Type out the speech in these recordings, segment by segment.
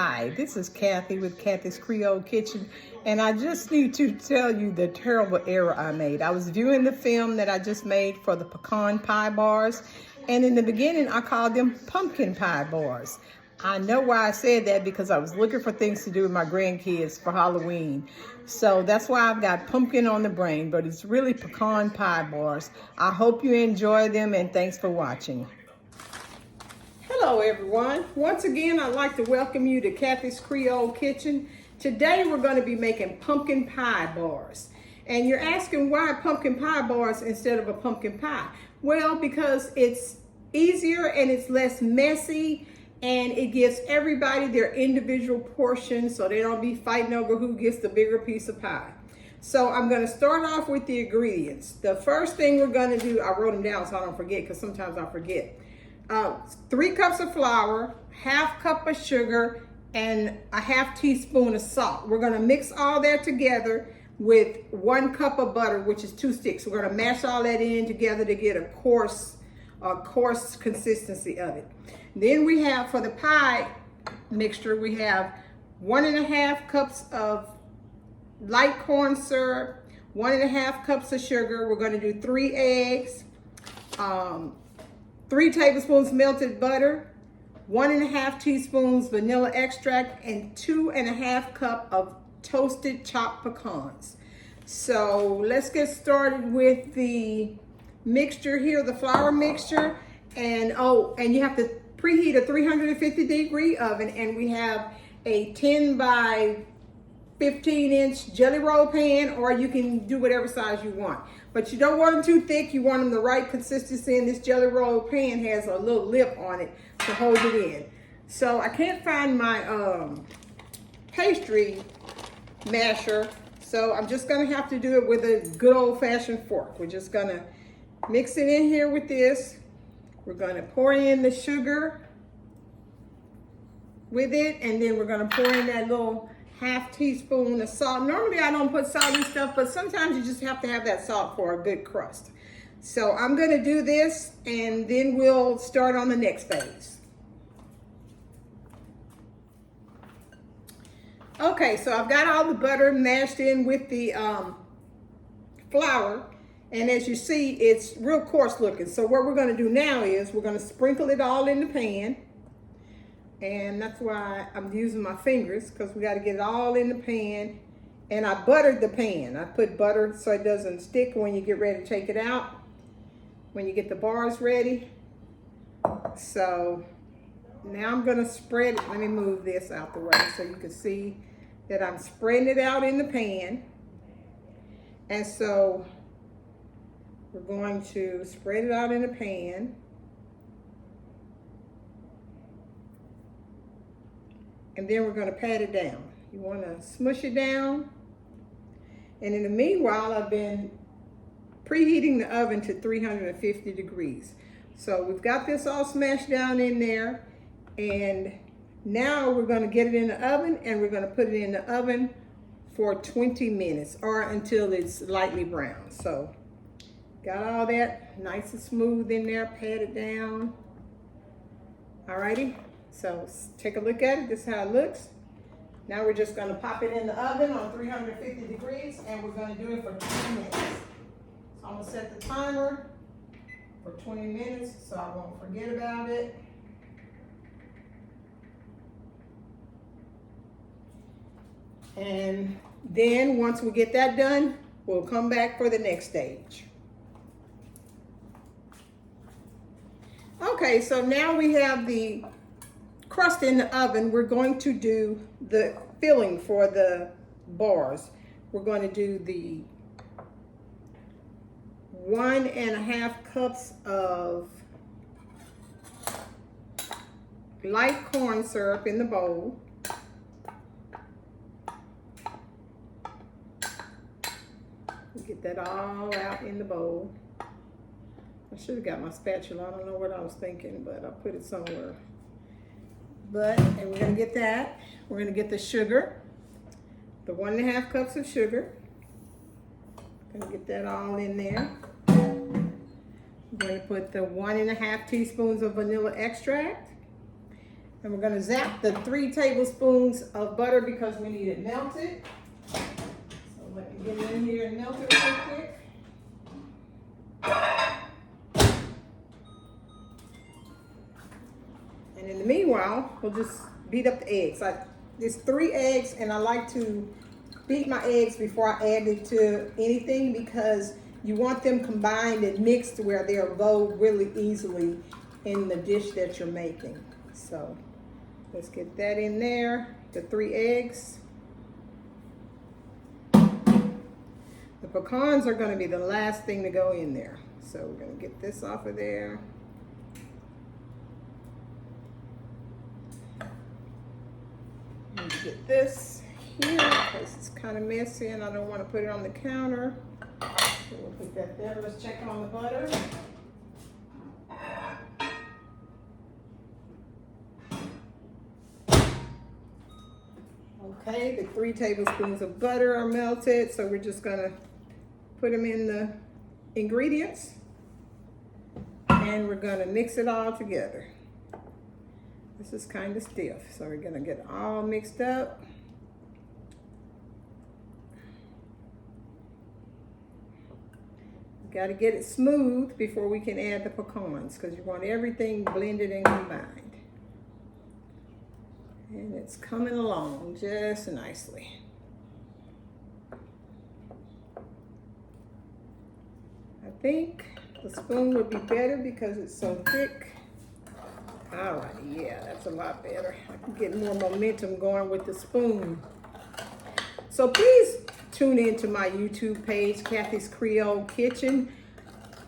Hi, this is Kathy with Kathy's Creole Kitchen, and I just need to tell you the terrible error I made. I was viewing the film that I just made for the pecan pie bars, and in the beginning I called them pumpkin pie bars. I know why I said that, because I was looking for things to do with my grandkids for Halloween. So that's why I've got pumpkin on the brain, but it's really pecan pie bars. I hope you enjoy them, and thanks for watching. Hello everyone. Once again, I'd like to welcome you to Kathy's Creole Kitchen. Today we're going to be making pumpkin pie bars. And you're asking, why pumpkin pie bars instead of a pumpkin pie? Well, because it's easier and it's less messy, and it gives everybody their individual portion so they don't be fighting over who gets the bigger piece of pie. So I'm going to start off with the ingredients. The first thing we're going to do, I wrote them down so I don't forget, because sometimes I forget. 3 cups of flour, ½ cup of sugar, and a ½ teaspoon of salt. We're gonna mix all that together with 1 cup of butter, which is 2 sticks. We're gonna mash all that in together to get a coarse consistency of it. Then we have, for the pie mixture, we have 1½ cups of light corn syrup, 1½ cups of sugar. We're gonna do 3 eggs, 3 tablespoons melted butter, 1½ teaspoons vanilla extract, and 2½ cup of toasted chopped pecans. So let's get started with the mixture here, the flour mixture. And you have to preheat a 350-degree oven, and we have a 10 by 15-inch jelly roll pan, or you can do whatever size you want. But you don't want them too thick. You want them the right consistency, and this jelly roll pan has a little lip on it to hold it in. So I can't find my pastry masher, so I'm just gonna have to do it with a good old-fashioned fork. We're just gonna mix it in here with this. We're gonna pour in the sugar with it, and then we're gonna pour in that little ½ teaspoon of salt. Normally I don't put salt in stuff, but sometimes you just have to have that salt for a good crust. So I'm gonna do this, and then we'll start on the next phase. Okay, so I've got all the butter mashed in with the flour, and as you see, it's real coarse looking. So what we're gonna do now is we're gonna sprinkle it all in the pan. And that's why I'm using my fingers, because we got to get it all in the pan. And I buttered the pan. I put butter so it doesn't stick when you get ready to take it out, when you get the bars ready. So now I'm going to spread it. Let me move this out the way so you can see that I'm spreading it out in the pan. And so we're going to spread it out in the pan. And then we're going to pat it down. You want to smush it down. And in the meanwhile, I've been preheating the oven to 350 degrees. So we've got this all smashed down in there. And now we're going to get it in the oven, and we're going to put it in the oven for 20 minutes or until it's lightly brown. So got all that nice and smooth in there, pat it down. Alrighty. So take a look at it. This is how it looks. Now we're just going to pop it in the oven on 350 degrees, and we're going to do it for 20 minutes. So I'm going to set the timer for 20 minutes so I won't forget about it. And then once we get that done, we'll come back for the next stage. Okay, so now we have the crust in the oven. We're going to do the filling for the bars. We're going to do the 1½ cups of light corn syrup in the bowl. Get that all out in the bowl. I should have got my spatula. I don't know what I was thinking, but I put it somewhere. And we're going to get that. We're going to get the sugar, the 1½ cups of sugar. Going to get that all in there. I'm going to put the 1½ teaspoons of vanilla extract. And we're gonna zap the 3 tablespoons of butter because we need it melted. So let me get it in here and melt it real quick. And in the meanwhile, we'll just beat up the eggs. There's 3 eggs, and I like to beat my eggs before I add it to anything because you want them combined and mixed where they'll go really easily in the dish that you're making. So let's get that in there, the 3 eggs. The pecans are going to be the last thing to go in there. So we're going to get this off of there. And get this here because it's kind of messy and I don't want to put it on the counter. So we'll put that there. Let's check on the butter. Okay, the 3 tablespoons of butter are melted, so we're just gonna put them in the ingredients and we're gonna mix it all together. This is kind of stiff, so we're gonna get it all mixed up. Got to get it smooth before we can add the pecans because you want everything blended and combined. And it's coming along just nicely. I think the spoon would be better because it's so thick. Alrighty, yeah, that's a lot better. I can get more momentum going with the spoon. So please tune into my YouTube page, Kathy's Creole Kitchen.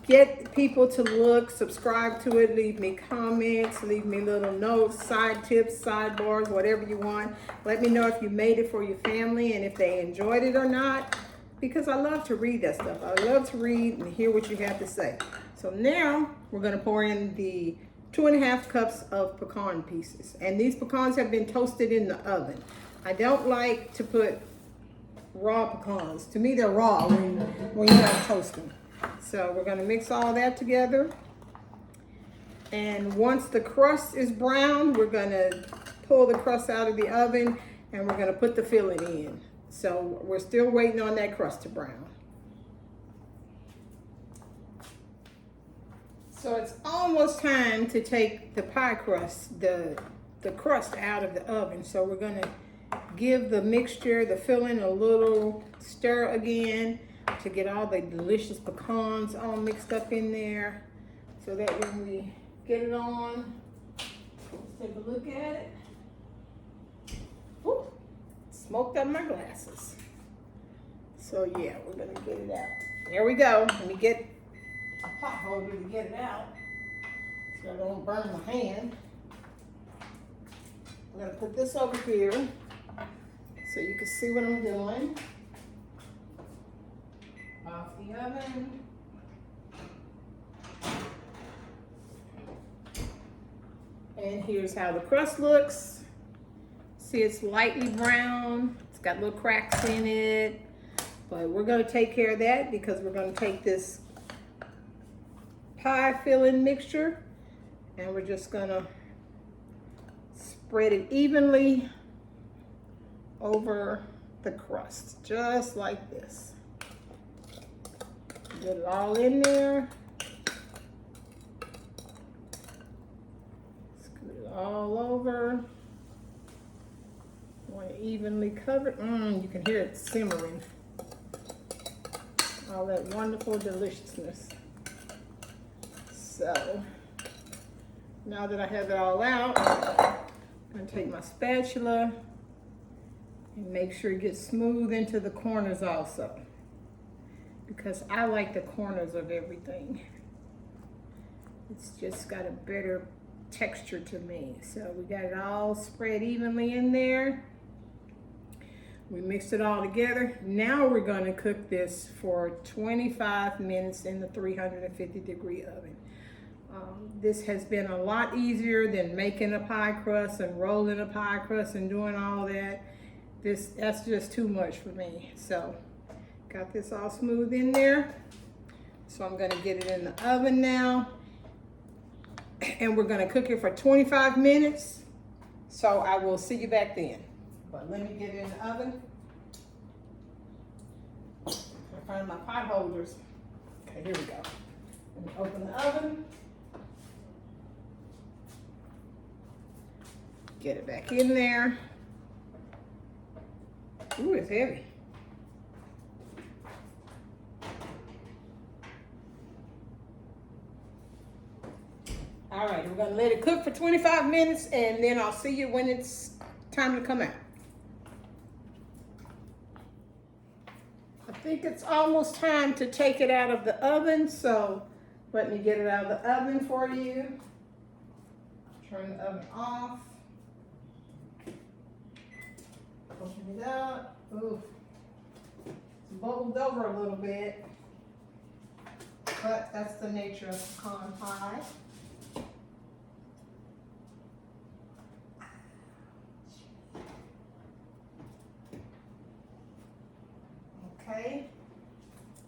Get people to look, subscribe to it, leave me comments, leave me little notes, side tips, sidebars, whatever you want. Let me know if you made it for your family and if they enjoyed it or not, because I love to read that stuff. I love to read and hear what you have to say. So now we're gonna pour in the 2½ cups of pecan pieces. And these pecans have been toasted in the oven. I don't like to put raw pecans. To me, they're raw when you don't toast them. So we're gonna mix all that together. And once the crust is brown, we're gonna pull the crust out of the oven and we're gonna put the filling in. So we're still waiting on that crust to brown. So it's almost time to take the pie crust, the crust out of the oven. So we're gonna give the mixture, the filling, a little stir again to get all the delicious pecans all mixed up in there so that when we get it on, let's take a look at it. Woo, smoked up my glasses. So yeah, we're gonna get it out. There we go. Let me get a pot holder to get it out so I don't burn my hand. I'm gonna put this over here so you can see what I'm doing. Off the oven. And here's how the crust looks. See, it's lightly brown. It's got little cracks in it. But we're gonna take care of that because we're gonna take this pie filling mixture and we're just gonna spread it evenly over the crust, just like this. Get it all in there. Scoot it all over. Want to evenly cover it. You can hear it simmering. All that wonderful deliciousness. So, now that I have it all out, I'm going to take my spatula and make sure it gets smooth into the corners also, because I like the corners of everything. It's just got a better texture to me. So we got it all spread evenly in there. We mixed it all together. Now we're going to cook this for 25 minutes in the 350-degree oven. This has been a lot easier than making a pie crust and rolling a pie crust and doing all that. That's just too much for me. So got this all smooth in there. So I'm gonna get it in the oven now. And we're gonna cook it for 25 minutes. So I will see you back then. But let me get it in the oven. I find my pot holders. Okay, here we go. Let me open the oven. Get it back in there. Ooh, it's heavy. All right, we're gonna let it cook for 25 minutes and then I'll see you when it's time to come out. I think it's almost time to take it out of the oven, so let me get it out of the oven for you. Turn the oven off. Open it up. Ooh, it's bubbled over a little bit, but that's the nature of pecan pie. Okay,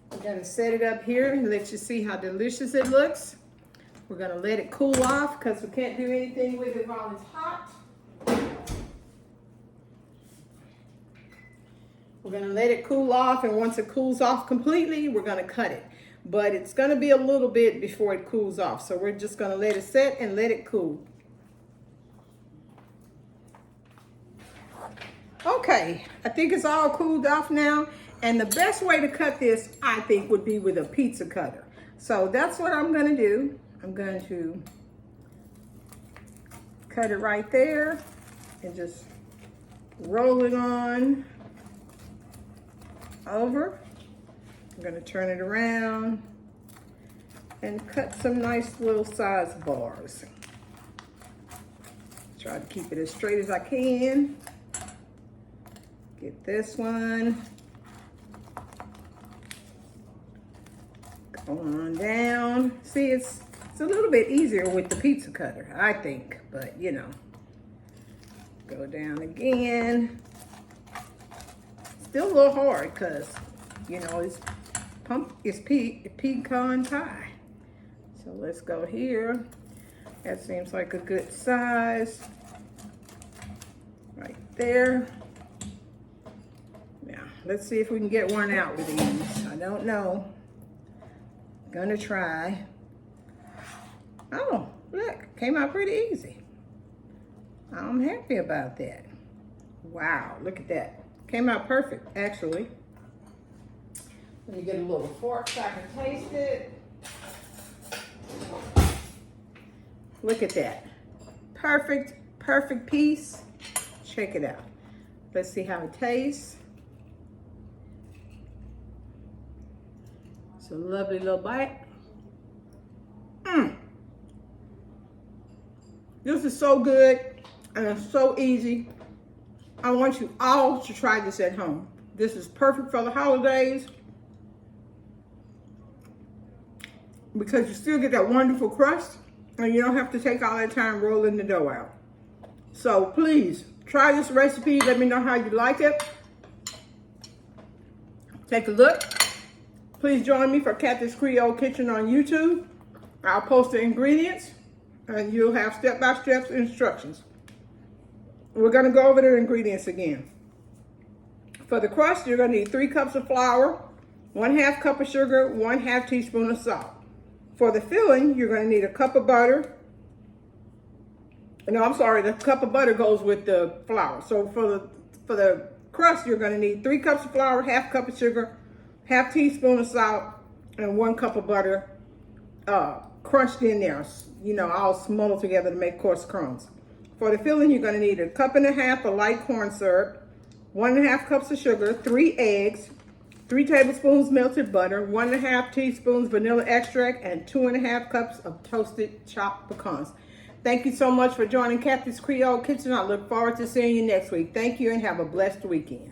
we're gonna set it up here and let you see how delicious it looks. We're gonna let it cool off because we can't do anything with it while it's hot. We're gonna let it cool off, and once it cools off completely, we're gonna cut it. But it's gonna be a little bit before it cools off, so we're just gonna let it set and let it cool. Okay, I think it's all cooled off now, and the best way to cut this, I think, would be with a pizza cutter. So that's what I'm gonna do. I'm going to cut it right there and just roll it on over. I'm going to turn it around and cut some nice little size bars. Try to keep it as straight as I can. Get this one. Go on down. See, it's a little bit easier with the pizza cutter, I think, but you know. Go down again. Still a little hard because, you know, it's pecan pie. So let's go here. That seems like a good size. Right there. Now, let's see if we can get one out with these. I don't know. Gonna try. Oh, look, came out pretty easy. I'm happy about that. Wow, look at that. Came out perfect, actually. Let me get a little fork so I can taste it. Look at that. Perfect, perfect piece. Check it out. Let's see how it tastes. It's a lovely little bite. This is so good and it's so easy. I want you all to try this at home. This is perfect for the holidays because you still get that wonderful crust and you don't have to take all that time rolling the dough out. So please try this recipe. Let me know how you like it. Take a look. Please join me for Kathy's Creole Kitchen on YouTube. I'll post the ingredients and you'll have step-by-step instructions. We're gonna go over the ingredients again. For the crust, you're gonna need 3 cups of flour, 1/2 cup of sugar, 1/2 teaspoon of salt. For the filling, you're gonna need a cup of butter. No, I'm sorry, the cup of butter goes with the flour. So for the crust, you're gonna need 3 cups of flour, 1/2 cup of sugar, 1/2 teaspoon of salt, and 1 cup of butter crunched in there, you know, all smuggled together to make coarse crumbs. For the filling, you're going to need 1.5 cups of light corn syrup, 1.5 cups of sugar, 3 eggs, 3 tablespoons melted butter, 1.5 teaspoons vanilla extract, and 2.5 cups of toasted chopped pecans. Thank you so much for joining Kathy's Creole Kitchen. I look forward to seeing you next week. Thank you and have a blessed weekend.